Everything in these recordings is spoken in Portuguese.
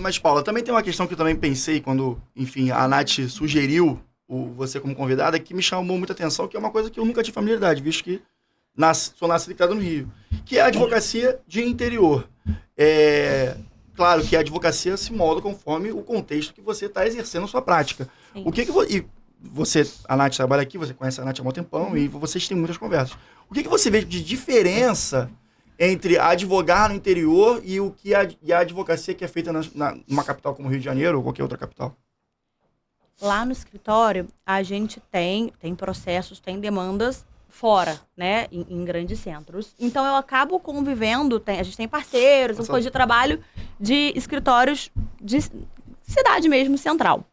Mas, Paula, também tem uma questão que eu também pensei quando, enfim, a Nath sugeriu você como convidada, que me chamou muita atenção, que é uma coisa que eu nunca tive familiaridade, visto que sou nascido e criado no Rio, que é a advocacia de interior. Claro que a advocacia se molda conforme o contexto que você está exercendo a sua prática. Sim. E você, a Nath trabalha aqui, você conhece a Nath há muito tempão e vocês têm muitas conversas. O que você vê de diferença entre advogar no interior e a advocacia que é feita numa capital como Rio de Janeiro ou qualquer outra capital? Lá no escritório, a gente tem processos, tem demandas fora, né, em grandes centros. Então, eu acabo convivendo, a gente tem parceiros, coisa de trabalho de escritórios de cidade mesmo, central. O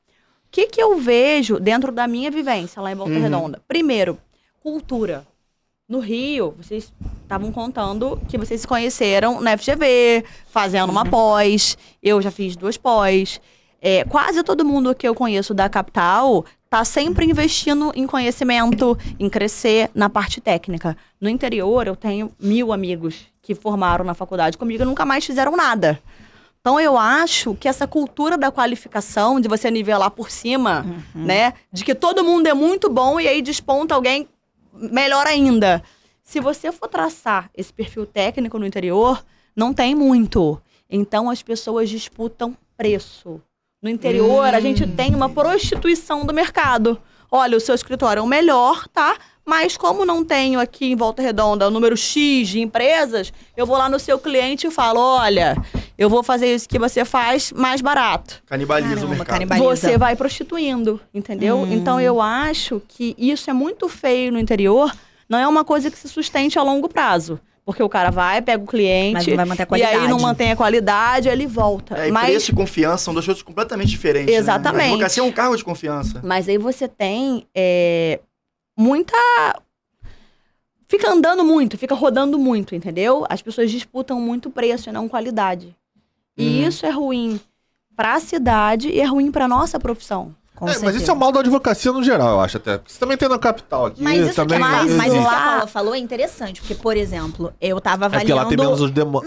que eu vejo dentro da minha vivência lá em Volta Redonda? Primeiro, cultura. No Rio, vocês estavam contando que vocês se conheceram na FGV, fazendo uma pós. Eu já fiz 2 pós. Quase todo mundo que eu conheço da capital tá sempre investindo em conhecimento, em crescer na parte técnica. No interior, eu tenho 1000 amigos que formaram na faculdade comigo e nunca mais fizeram nada. Então, eu acho que essa cultura da qualificação, de você nivelar por cima, né? De que todo mundo é muito bom e aí desponta alguém melhor ainda. Se você for traçar esse perfil técnico no interior, não tem muito. Então, as pessoas disputam preço. No interior, a gente tem uma prostituição do mercado. Olha, o seu escritório é o melhor, tá? Mas como não tenho aqui em Volta Redonda o número X de empresas, eu vou lá no seu cliente e falo, olha, eu vou fazer isso que você faz mais barato. Canibaliza o mercado. Canibaliza. Você vai prostituindo, entendeu? Então, eu acho que isso é muito feio no interior. Não é uma coisa que se sustente a longo prazo. Porque o cara vai, pega o cliente, mas não vai manter a qualidade. E aí não mantém a qualidade, ele volta. Mas preço e confiança são 2 coisas completamente diferentes. Exatamente. Né? A advocacia é um cargo de confiança. Mas aí você tem muita... Fica andando muito, fica rodando muito, entendeu? As pessoas disputam muito preço e não qualidade. E isso é ruim para a cidade e é ruim para nossa profissão. Mas isso é o mal da advocacia no geral, eu acho até. Porque você também tem na capital aqui. Mas isso, também, mas isso que a lá... Paula falou é interessante. Porque, por exemplo, eu tava avaliando... É porque lá tem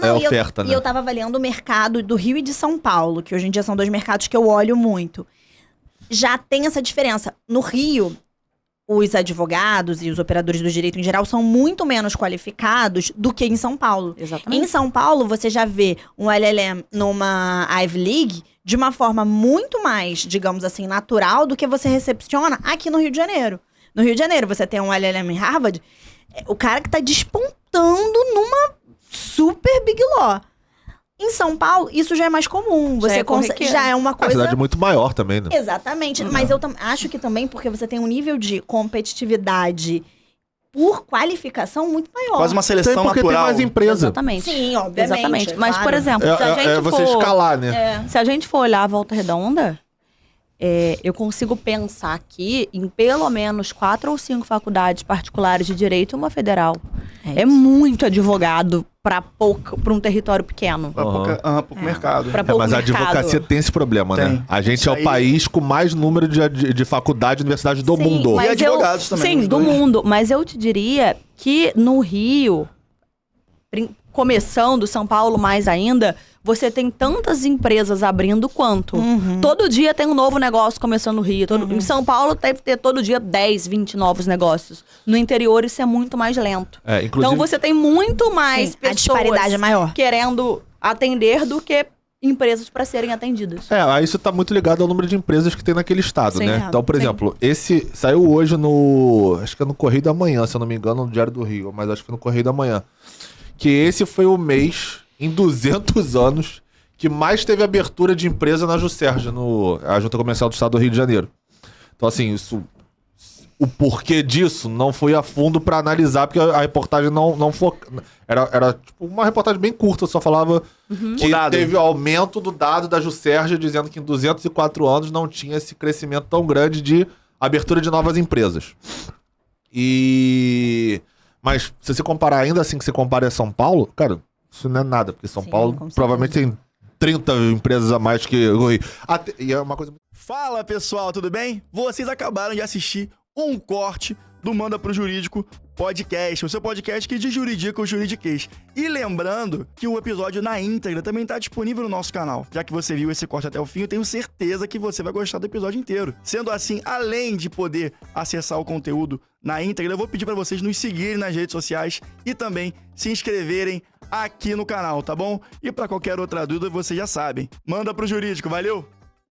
menos oferta, né? E eu tava avaliando o mercado do Rio e de São Paulo, que hoje em dia são 2 mercados que eu olho muito. Já tem essa diferença. No Rio, os advogados e os operadores do direito em geral são muito menos qualificados do que em São Paulo. Exatamente. Em São Paulo, você já vê um LLM numa Ivy League de uma forma muito mais, digamos assim, natural do que você recepciona aqui no Rio de Janeiro. No Rio de Janeiro, você tem um LLM em Harvard, o cara que tá despontando numa super big law. Em São Paulo, isso já é mais comum. Você já é uma coisa... A cidade é muito maior também, né? Exatamente. Mas eu acho que também porque você tem um nível de competitividade por qualificação muito maior. Quase uma seleção tem porque natural. tem mais empresa. Exatamente. Sim, obviamente. Exatamente. Mas, claro. por exemplo, se a gente você escalar, né? Se a gente for olhar a Volta Redonda, eu consigo pensar aqui em pelo menos 4 ou 5 faculdades particulares de direito e uma federal. É muito advogado para um território pequeno. Para pouco mercado. Mas a advocacia tem esse problema, né? A gente é o país com mais número de faculdade e universidades do mundo. E advogados também. Sim, do mundo. Mas eu te diria que no Rio, começando, São Paulo mais ainda, você tem tantas empresas abrindo quanto. Todo dia tem um novo negócio começando no Rio. Em São Paulo deve ter todo dia 10, 20 novos negócios. No interior isso é muito mais lento. Então você tem muito mais pessoas, a disparidade é maior, querendo atender do que empresas para serem atendidas. Isso tá muito ligado ao número de empresas que tem naquele estado, Sim, né? Então, por exemplo, esse saiu hoje acho que é no Correio da Manhã, se eu não me engano, no Diário do Rio, mas acho que no Correio da Manhã. Que esse foi o mês, em 200 anos, que mais teve abertura de empresa na Juscerja, a Junta Comercial do Estado do Rio de Janeiro. Então, assim, o porquê disso não foi a fundo para analisar, porque a reportagem não foi... Era tipo uma reportagem bem curta, só falava que teve o aumento do dado da Juscerja, dizendo que em 204 anos não tinha esse crescimento tão grande de abertura de novas empresas. Mas se você comparar, ainda assim que você compara a São Paulo, cara, isso não é nada, porque São Paulo provavelmente tem 30 empresas a mais que o Rio. E é uma coisa... Fala, pessoal, tudo bem? Vocês acabaram de assistir um corte do Manda Pro Jurídico Podcast, o seu podcast que de Juridica ou Juridiquês. E lembrando que o episódio na íntegra também tá disponível no nosso canal. Já que você viu esse corte até o fim, eu tenho certeza que você vai gostar do episódio inteiro. Sendo assim, além de poder acessar o conteúdo na íntegra, eu vou pedir para vocês nos seguirem nas redes sociais e também se inscreverem aqui no canal, tá bom? E para qualquer outra dúvida, vocês já sabem. Manda pro Jurídico, valeu?